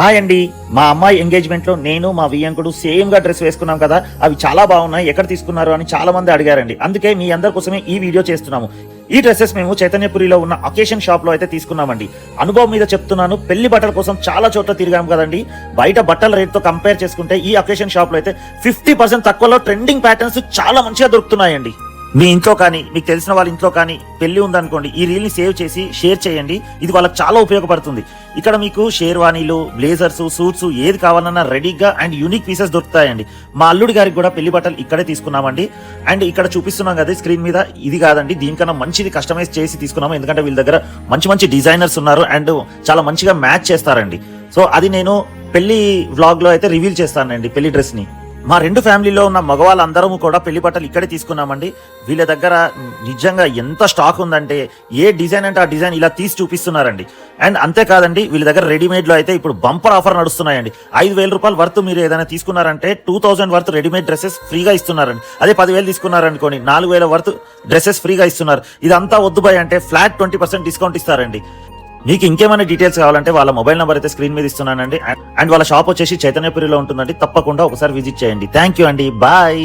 Hi అండి, మా అమ్మాయి ఎంగేజ్మెంట్ లో నేను మా వియ్యంకుడు సేమ్ గా డ్రెస్ వేసుకున్నాం కదా, అవి చాలా బాగున్నాయి, ఎక్కడ తీసుకున్నారు అని చాలా మంది అడిగారండి. అందుకే మీ అందరి కోసమే ఈ వీడియో చేస్తున్నాము. ఈ డ్రెస్సెస్ మేము చైతన్యపురిలో ఉన్న అకేషన్ షాప్ లో అయితే తీసుకున్నామండి. అనుభవం మీద చెప్తున్నాను, పెళ్లి బట్టల కోసం చాలా చోట్ల తిరిగాం కదండి. బయట బట్టల రేట్ తో కంపేర్ చేసుకుంటే ఈ అకేషన్ షాప్ లో అయితే 50% తక్కువలో ట్రెండింగ్ ప్యాటర్న్స్ చాలా మంచిగా దొరుకుతున్నాయండి. మీ ఇంట్లో కానీ మీకు తెలిసిన వాళ్ళ ఇంట్లో కానీ పెళ్లి ఉందనుకోండి, ఈ రీల్ ని సేవ్ చేసి షేర్ చేయండి. ఇది వాళ్ళకి చాలా ఉపయోగపడుతుంది. ఇక్కడ మీకు షేర్వానీలు, బ్లేజర్స్, సూట్స్ ఏది కావాలన్నా రెడీగా అండ్ యూనిక్ పీసెస్ దొరుకుతాయండి. మా అల్లుడి గారికి కూడా పెళ్లి బట్టలు ఇక్కడే తీసుకున్నామండి. అండ్ ఇక్కడ చూపిస్తున్నాం కదా స్క్రీన్ మీద, ఇది కాదండి, దీనికన్నా మంచిది కస్టమైజ్ చేసి తీసుకున్నాము. ఎందుకంటే వీళ్ళ దగ్గర మంచి మంచి డిజైనర్స్ ఉన్నారు అండ్ చాలా మంచిగా మ్యాచ్ చేస్తారండి. సో అది నేను పెళ్లి వ్లాగ్ లో అయితే రివీల్ చేస్తానండి పెళ్లి డ్రెస్ ని. మా రెండు ఫ్యామిలీలో ఉన్న మగవాళ్ళందరము కూడా పెళ్లి బట్టలు ఇక్కడే తీసుకున్నామండి. వీళ్ళ దగ్గర నిజంగా ఎంత స్టాక్ ఉందంటే ఏ డిజైన్ అంటే ఆ డిజైన్ ఇలా తీసి చూపిస్తున్నారండి. అండ్ అంతేకాదండి, వీళ్ళ దగ్గర రెడీమేడ్ లో అయితే ఇప్పుడు బంపర్ ఆఫర్ నడుస్తున్నాయండి. 5,000 రూపాయల వర్త్ మీరు ఏదైనా తీసుకున్నారంటే 2,000 వర్త్ రెడీమేడ్ డ్రెస్సెస్ ఫ్రీగా ఇస్తున్నారండి. అదే 10,000 తీసుకున్నారనుకోండి 4,000 వర్త్ డ్రెస్సెస్ ఫ్రీగా ఇస్తున్నారు. ఇదంతా వద్దు బాయ్ అంటే ఫ్లాట్ 20% డిస్కౌంట్ ఇస్తారండి. మీకు ఇంకేమైనా డీటెయిల్స్ కావాలంటే వాళ్ళ మొబైల్ నెంబర్ అయితే స్క్రీన్ మీద ఇస్తున్నానండి. అండ్ వాళ్ళ షాప్ వచ్చేసి చైతన్యపురిలో ఉంటుందండి. తప్పకుండా ఒకసారి విజిట్ చేయండి. థ్యాంక్ యూ అండి, బాయ్.